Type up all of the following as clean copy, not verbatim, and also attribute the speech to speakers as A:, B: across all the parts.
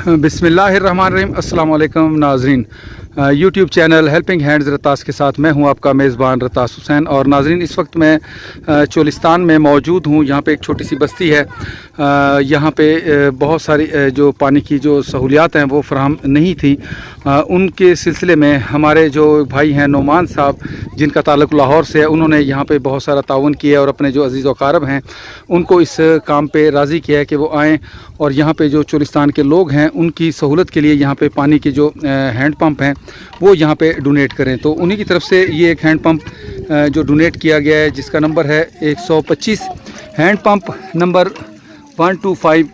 A: बिस्मिल्लाहिर्रहमानिर्रहीम। अस्सलाम वालेकुम नाज़रीन, यूट्यूब चैनल हेल्पिंग हैंड्स रतास के साथ मैं हूं आपका मेज़बान रतास हुसैन। और नाज़रीन, इस वक्त मैं चोलिस्तान में मौजूद हूं। यहां पे एक छोटी सी बस्ती है। यहां पे बहुत सारी जो पानी की जो सहूलियात हैं वो फराहम नहीं थी। उनके सिलसिले में हमारे जो भाई हैं नोमान साहब, जिनका ताल्लुक़ लाहौर से है, उन्होंने यहाँ पे बहुत सारा ताउन किया और अपने जो अज़ीज़ व अक़ारब हैं उनको इस काम पे राज़ी किया है कि वो आएँ और यहाँ पे जो चोलिस्तान के लोग हैं उनकी सहूलत के लिए यहाँ पे पानी के जो हैंड पंप हैं वो यहाँ पे डोनेट करें। तो उन्हीं की तरफ से ये एक हैंड पंप जो डोनेट किया गया है, जिसका नंबर है 125, हैंड पंप नंबर 125,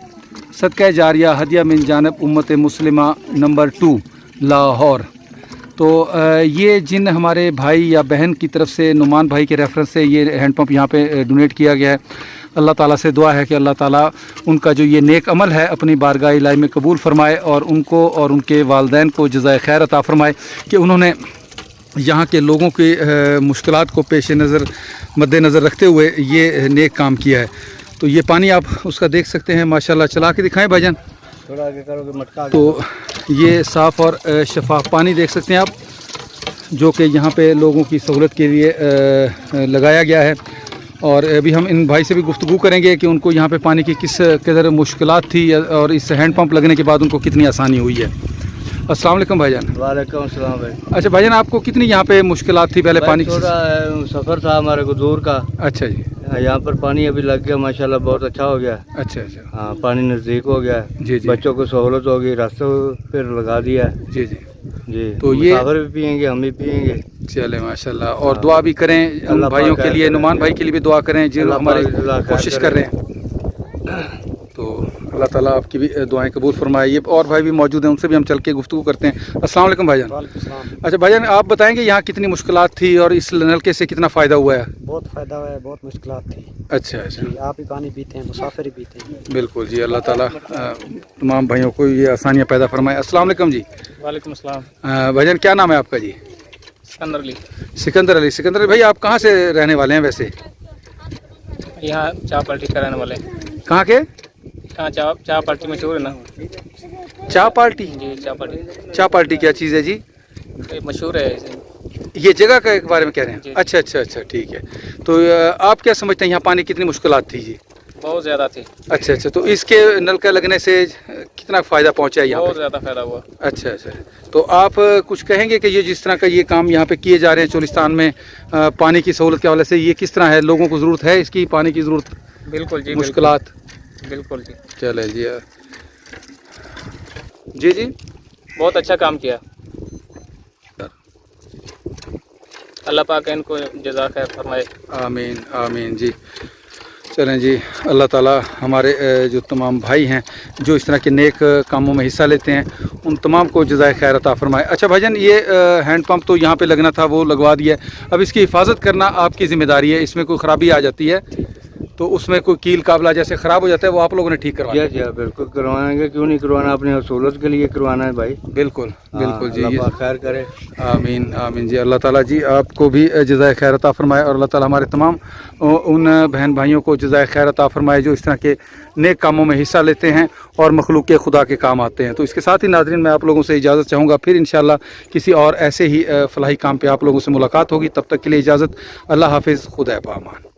A: सदका जारिया हदिया मिन जानब उम्मत मुस्लिमा नंबर 2 लाहौर। तो ये जिन हमारे भाई या बहन की तरफ से, नुमान भाई के रेफरेंस से ये हैंड पंप यहाँ पे डोनेट किया गया है। अल्लाह ताला से दुआ है कि अल्लाह ताला उनका जो ये नेक अमल है अपनी बारगाह इलाही में कबूल फरमाए और उनको और उनके वालिदैन को जज़ाए खैर अता फरमाए कि उन्होंने यहाँ के लोगों की मुश्किलात को पेश नज़र मद्देनज़र रखते हुए ये नेक काम किया है। तो ये पानी आप उसका देख सकते हैं, माशाल्लाह। चला के दिखाएं भाईजान,
B: थोड़ा आगे करोगे मटका।
A: तो ये साफ़ और शफाफ पानी देख सकते हैं आप, जो कि यहाँ पे लोगों की सहूलत के लिए लगाया गया है। और अभी हम इन भाई से भी गुफ्तगू करेंगे कि उनको यहाँ पे पानी की किस कदर मुश्किलात थी और इस हैंड पंप लगने के बाद उनको कितनी आसानी हुई है। अस्सलाम वालेकुम भाईजान।
B: वालेकुम अस्सलाम भाई।
A: अच्छा भाईजान, आपको कितनी यहाँ पे मुश्किलात थी पहले पानी की?
B: सफ़र था हमारे को दूर का।
A: अच्छा जी।
B: यहाँ पर पानी अभी लग गया, माशाल्लाह बहुत अच्छा हो गया।
A: अच्छा अच्छा।
B: हाँ, पानी नज़दीक हो गया
A: जी जी।
B: बच्चों को सहूलत होगी, रास्ते पर लगा दिया।
A: जी जी
B: जी।
A: तो ये
B: मुसाफिर भी पियेंगे, हम भी पियेंगे।
A: चले माशाल्लाह। और दुआ भी करें उन भाइयों के लिए, नुमान भाई के लिए भी दुआ करें जो हमारे कोशिश कर रहे हैं। तो अल्लाह ताला आपकी भी दुआएं कबूल फरमाए। ये और भाई भी मौजूद हैं, उनसे भी हम चल के गुफ्तगू करते हैं। अस्सलाम वालेकुम भाईजान। अच्छा भाईजान, आप बताएंगे यहाँ कितनी मुश्किलात थी और इस नलके से कितना फ़ायदा हुआ है?
C: बहुत फ़ायदा हुआ है, बहुत मुश्किलात थी।
A: अच्छा अच्छा।
C: आप ही पानी पीते हैं, मुसाफिर ही पीते हैं।
A: बिल्कुल जी। अल्लाह ताला तमाम भाइयों को ये आसानियाँ पैदा फरमाए। अस्सलाम वालेकुम जी।
D: वालेकुम अस्सलाम।
A: भाईजान, क्या नाम है आपका जी?
D: सिकंदर अली।
A: सिकंदर अली। सिकंदर भाई, आप कहाँ से रहने वाले हैं वैसे?
D: यहाँ चाह पार्टी का रहने वाले।
A: कहाँ के?
D: यहाँ चाह पार्टी मशहूर है ना।
A: चाह पार्टी?
D: जी, चाह पार्टी।
A: चाह पार्टी क्या चीज़ है जी?
D: मशहूर है
A: ये जगह के बारे में कह रहे हैं?
D: जी।
A: अच्छा अच्छा अच्छा, ठीक है। तो आप क्या समझते हैं यहाँ पानी कितनी मुश्किलात थी जी?
D: बहुत ज़्यादा थी।
A: अच्छा अच्छा। तो इसके नलका लगने से कितना फ़ायदा पहुँचा है यहाँ
D: बहुत
A: पे?
D: ज़्यादा फायदा हुआ।
A: अच्छा अच्छा। तो आप कुछ कहेंगे कि ये जिस तरह का ये काम यहाँ पे किए जा रहे हैं चोलिस्तान में पानी की सहूलत के हवाले से, ये किस तरह है? लोगों को ज़रूरत है इसकी, पानी की ज़रूरत?
D: बिल्कुल जी।
A: मुश्किलात?
D: बिल्कुल जी।
A: चले जी। जी जी,
D: बहुत अच्छा काम किया। अल्लाह पाक इनको जज़ा खैर फरमाए।
A: आमीन आमीन जी। चलें जी, अल्लाह ताला हमारे जो तमाम भाई हैं जो इस तरह के नेक कामों में हिस्सा लेते हैं उन तमाम को जज़ाए खैर अता फरमाए। अच्छा भाईजान, ये हैंड पंप तो यहाँ पे लगना था, वो लगवा दिया है। अब इसकी हिफाजत करना आपकी ज़िम्मेदारी है। इसमें कोई ख़राबी आ जाती है तो उसमें कोई कील काबला जैसे ख़राब हो जाता है, वो आप लोगों ने ठीक करवाया?
B: जी बिल्कुल करवाएंगे, क्यों नहीं करवाना, अपनी सहूलत के लिए करवाना है भाई।
A: बिल्कुल बिल्कुल जी।
B: अल्लाह खैर करे।
A: आमीन आमीन जी। अल्लाह ताला जी आपको भी जज़ाए खैर अता फरमाए और अल्लाह ताला हमारे तमाम उन बहन भाइयों को जज़ाए खैर अता फरमाए जो इस तरह के नेक कामों में हिस्सा लेते हैं और मखलूक खुदा के काम आते हैं। तो इसके साथ ही नाज़रीन, मैं आप लोगों से इजाज़त चाहूँगा। फिर इंशाअल्लाह किसी और ऐसे ही फलाही काम पे आप लोगों से मुलाकात होगी। तब तक के लिए इजाज़त। अल्लाह हाफिज़। खुदा पामान।